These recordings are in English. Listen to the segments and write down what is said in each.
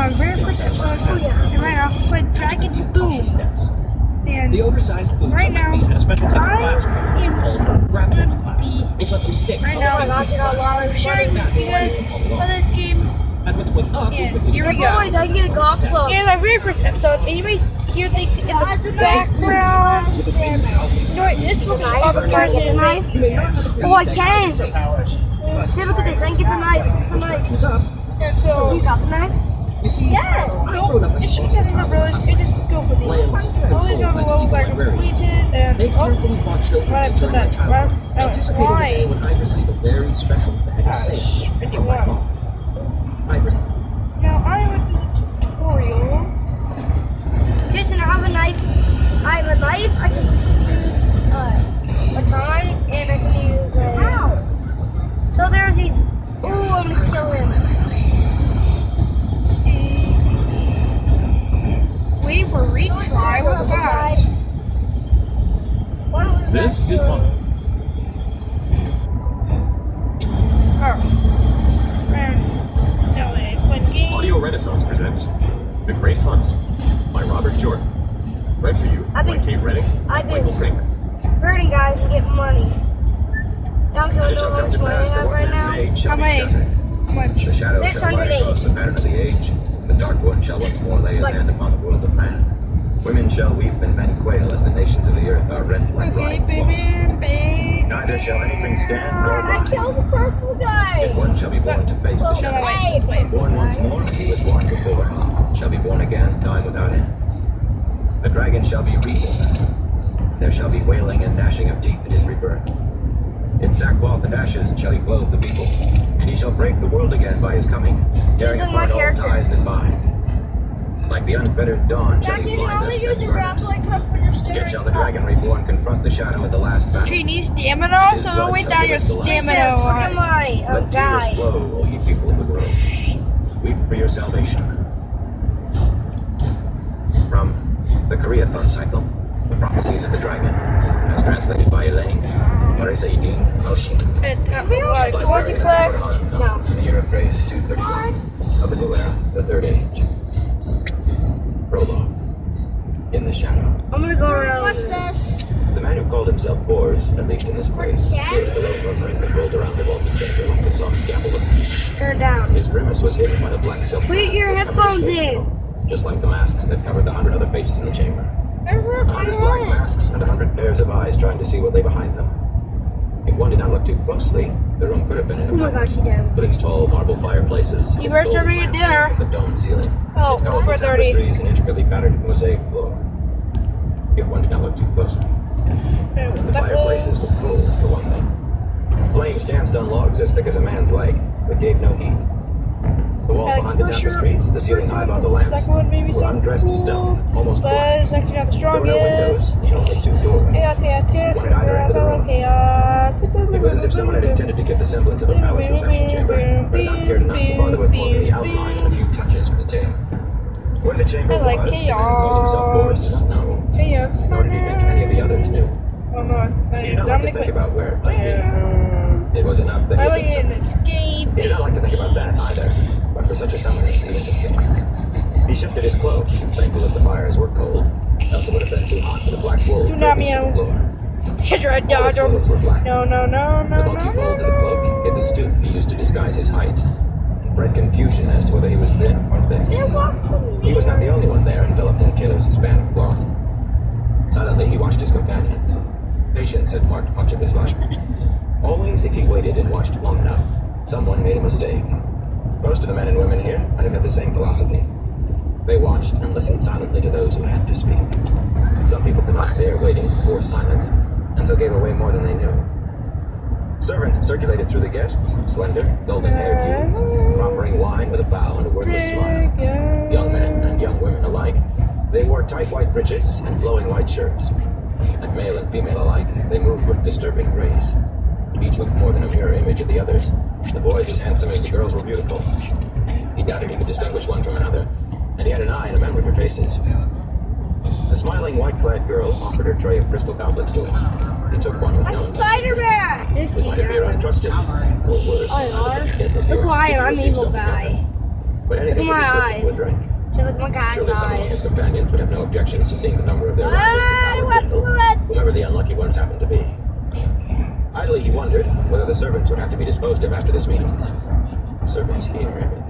our very first episode. And right now, we're playing Dragon Boom. And the oversized boots right on my now, feet had a special type of I clasp am called grappling clasp, which let them stick. right now, I'm sharing you guys for this game. And which went up And quickly. here we go. Boys, I can get a golf club. And my very first episode, and you may hear things in the background. You know what, this was other person. Oh, I can. See, look at this. I can get the knife. Look at the knife. What's up? And so, You got the knife? You see, Yes. I grew up it as should have been realized, you just go for these. All these other levels are completed, and They carefully watched over why me did I put during my that childhood, front? anticipating the day when I'd receive a very special bag of safety from my father. Now I went to the tutorial. Jason, I have a knife. I have a knife. I can use a time, and I can use a... So there's these... Ooh, I'm going to kill him. Waiting for a retry. What's that? This is one. Oh. No, it's fun game. Audio Renaissance presents The Great Hunt by Robert Jordan. Read for you by Kate Redding and Michael Kramer. Hurting guys and getting money. Don't kill It no shall come much to money I pass that have what right men now. made shall How be many? shattered. How much? The shadow shall lie 608. across the pattern of the age. The dark one shall once more lay his hand upon the world of man. Women shall weep and men quail as the nations of the earth are rent like Okay, rye. baby. Neither shall anything stand nor I rise. killed the purple guy. Yet one shall be born to face the No, shadow. wait. Born once more as he was born before, shall be born again, time without end. The dragon shall be reborn. There shall be wailing and gnashing of teeth at his rebirth. In sackcloth and ashes shall he clothe the people, and he shall break the world again by his coming, tearing Isn't my apart all character- ties that bind. Like the unfettered dawn shall he blind us and burn us. Yet shall the dragon reborn confront the shadow at the last battle. Do you need stamina? So don't waste down your Look stamina at on. my Let tears guy. flow, O ye people of the world. Weep for your salvation. From the Koreathon cycle, The Prophecies of the Dragon, as translated by Elaine, Paris-18, Oshin. Multiplex. No. In the year of grace 231 of the new era, the third age. Prologue. In the shadow. I'm gonna go around. What's this? The man who called himself Boars, at least in this place, stood below murmuring that rolled around the vaulted chamber like a soft gamble of peace. Turn down. His grimace was hidden by the black silk Put mask your that covered headphones his face, in. just like the masks that covered the 100 other faces in the chamber. 100 black masks and 100 pairs of eyes trying to see what lay behind them. If one did not look too closely, the room could have been in a Oh my gosh, he did. with its tall marble fireplaces, You its better gold serve me a lamps, dinner. the domed ceiling, Oh, its colorful 4:30. tapestries and intricately patterned mosaic floor. If one did not look too closely. The fireplaces were cool, for one thing. Flames danced on logs as thick as a man's leg, but gave no heat. The walls behind the tapestries, the ceiling high above the lamps, Second one maybe were undressed stone, almost but black. it's actually not the There were no windows, strongest. and only two doorways. Chaos. One at either end of the room. It was as if someone had intended to give the semblance of a palace reception chamber, but had not cared enough to bother with more than the outline and a few touches for detail. Where the chamber I like was, the man who called himself Boris did not know. Chaos. Nor did he think any of the others knew. Oh no, He did not like to think about where it might be. It was enough that he I had like been it in somewhere. escape. He did not like to think about that either, but for such a summons, he did. He shifted his cloak, thankful that the fires were cold, else it would have been too hot for the black wool dripping to the floor. Tetra All his Dodger. clothes were black. No. The bulky folds of the cloak hid the stoop he used to disguise his height, and bred confusion as to whether he was thin or thick. He was not the only one there enveloped in Caleb's span of cloth. Silently he watched his companions. Patience had marked much of his life. Always, if he waited and watched long enough, someone made a mistake. Most of the men and women here might have had the same philosophy. They watched and listened silently to those who had to speak. Some people could not bear waiting for silence, and so gave away more than they knew. Servants circulated through the guests, slender, golden-haired youths, proffering wine with a bow and a wordless smile. Young men and young women alike, they wore tight white breeches and flowing white shirts. And male and female alike, they moved with disturbing grace. Each looked more than a mirror image of the others. The boys as handsome as the girls were beautiful. He doubted he could distinguish one from another, and he had an eye and a memory for faces. The smiling white-clad girl offered her tray of crystal goblets to him. He took one with no Spider-Man! It might appear untrusted, or worse, Look who I am, I'm evil guy. But anything Look my he slipped into a eyes. drink. To look my guy's Surely someone among his eyes. companions would have no objections to seeing the number of their rivals dwindle, whoever the unlucky ones happened to be. Idly he wondered whether the servants would have to be disposed of after this meeting. Servants hear everything.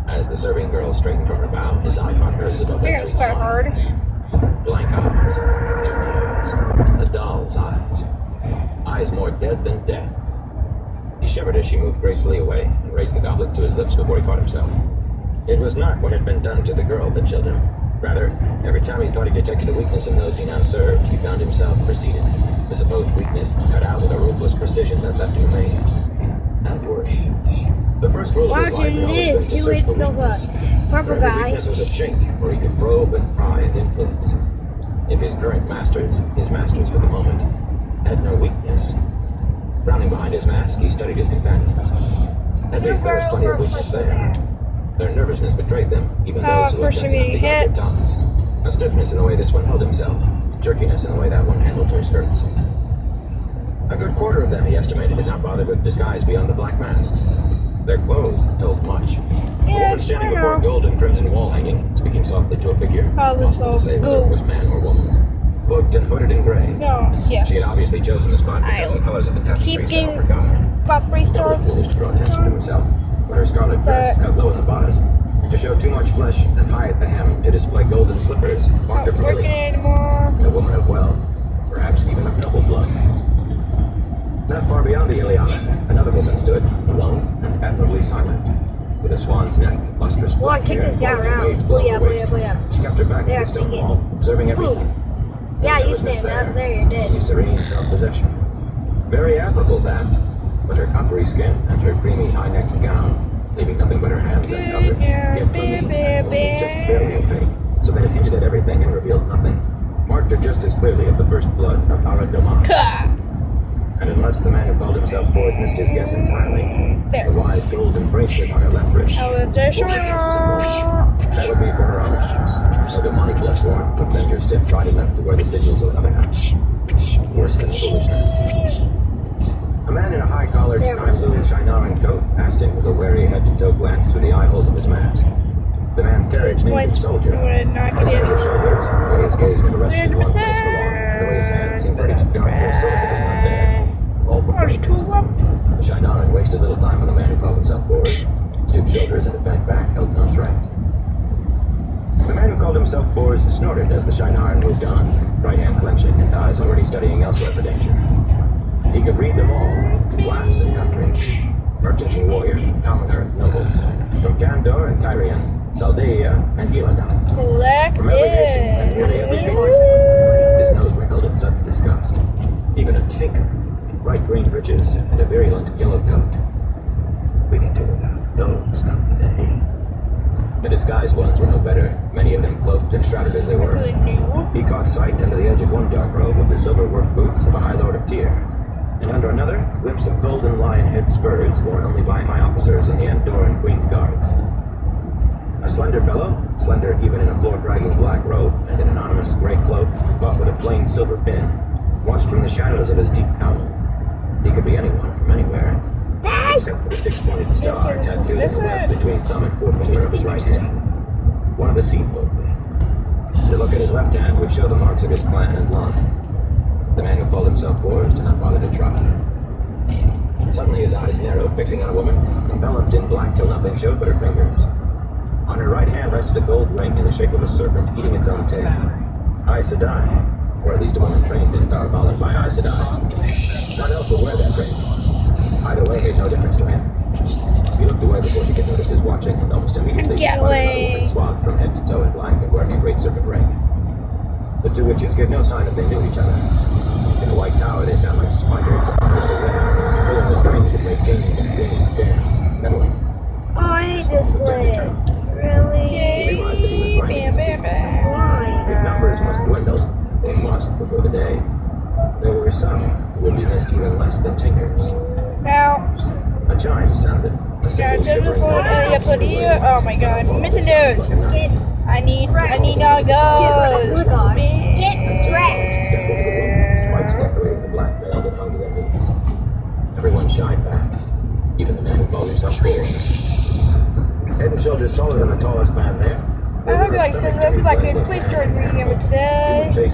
As the serving girl straightened from her bow, his eye caught hers above that Yeah, sweet it's quite smile. hard. Blank eyes, empty eyes, a doll's eyes. Eyes more dead than death. He shivered as she moved gracefully away and raised the goblet to his lips before he caught himself. It was not what had been done to the girl that chilled him. Rather, every time he thought he detected a weakness in those he now served, he found himself preceded. The supposed weakness cut out with a ruthless precision that left him amazed. And worse. The first rule of his life had always been to Two search hits for kills weakness. a purple Every guy. weakness was a chink where he could probe and pry and influence. If his current masters, his masters for the moment, had no weakness. Frowning behind his mask, he studied his companions. At least there was plenty of weakness there. Their nervousness betrayed them, even those who had first sense enough to immediate guard hit. their tongues. A stiffness in the way this one held himself, jerkiness in the way that one handled her skirts. A good quarter of them, he estimated, did not bother with disguise beyond the black masks. Their clothes told much. A woman standing before a gold and crimson wall hanging, speaking softly to a figure, possible to say whether it was man or woman. Cloaked and hooded in gray. No, yeah. She had obviously chosen the spot because the colors of the tapestry Keep set off her getting gown. about 3 Never stars. foolish to draw attention to himself, when her scarlet dress cut low in the bodice, to show too much flesh and high at the hem, to display golden slippers, marked her Not from working Ilion. anymore. A woman of wealth, perhaps even of noble blood. Not far beyond the Iliana, another woman stood, alone and admirably silent, with a swan's neck, lustrous Well, I black kicked hair, this guy falling in around. waves below Booyah, her waist. booyah, booyah. She kept her back to There, the stone take it. wall, observing everything. Yeah, No you nervousness stand up. There, you're dead. only serene self-possession. Very admirable that, but her coppery skin and her creamy high-necked gown, leaving nothing but her hands uncovered, yet clean and only just barely opaque, so that it hinted at everything and revealed nothing, marked her just as clearly of the first blood of Aradoma. And unless the man who called himself Boris missed his guess entirely, the wide golden bracelet on her left wrist, I was there, that would be for her own use, so the money left warrant would bend her stiff body left to wear the sigils of another house. Worse than foolishness. A man in a high-collared sky blue Shinaran coat asked him with a wary head-to-toe glance through the eye holes of his mask. The man's carriage named him soldier. The center shoulders, the way his gaze never rested in one place for long, and the way his hand seemed ready to guard for a sword that was not there. All proclaimed it. The Shinaran wasted little time on the man who called himself Boris. Stooped shoulders and a bent back held no threat. The man who called himself Boris snorted as the Shinaran moved on, right hand clenching and eyes already studying elsewhere for danger. He could read them all, to class and country. Merchant and warrior, commoner and noble. From Kandor and Tyrian, Saldaea and Eladan. Collect From every nation and nearly every people. His nose wrinkled in sudden disgust. Even a tinker, in bright green breeches and a virulent yellow coat. We can do without those come the day. The disguised ones were no better, many of them cloaked and shrouded as they were. He caught sight under the edge of one dark robe of the silver-worked boots of a High Lord of Tyr, and under another, a glimpse of golden lion-head spurs worn only by my officers in the Andorran Queen's Guards. A slender fellow, slender even in a floor-dragging black robe and an anonymous gray cloak, caught with a plain silver pin, watched from the shadows of his deep cowl. He could be anyone from anywhere, except for the six-pointed star tattooed in the left between thumb and forefinger of his right hand. One of the sea folk, then. To look at his left hand would show the marks of his clan and line. The man who called himself Boris did not bother to try. Suddenly his eyes narrowed, fixing on a woman, enveloped in black till nothing showed but her fingers. On her right hand rested a gold ring in the shape of a serpent eating its own tail. Aes Sedai, or at least a woman trained in Darvalin by Aes Sedai. None else would wear that ring. Either way made no difference to him. He looked away before she could notice his watching, and almost immediately he spotted another woman swathed from head to toe in black and wearing a great serpent ring. The two witches gave no sign that they knew each other. In the White Tower, they sound like spiders on the web, pulling the strings that make kings and queens dance, meddling. Oh, I hate this place. Really? He realized that he was grinding his teeth. Why? If numbers must dwindle, they must before the day. There were some who would be missed even less than tinkers. Now, A chime sounded. A yeah, simple this shivering is what noise. oh my god, missing notes. I need now goes. Get And two wrecked. dogs stepped into the room, spikes decorating the black veil that hung to their knees. Everyone shied back, even the man who called himself Boris. Head and shoulders taller than the tallest man there. I hope you like it. Please join me today.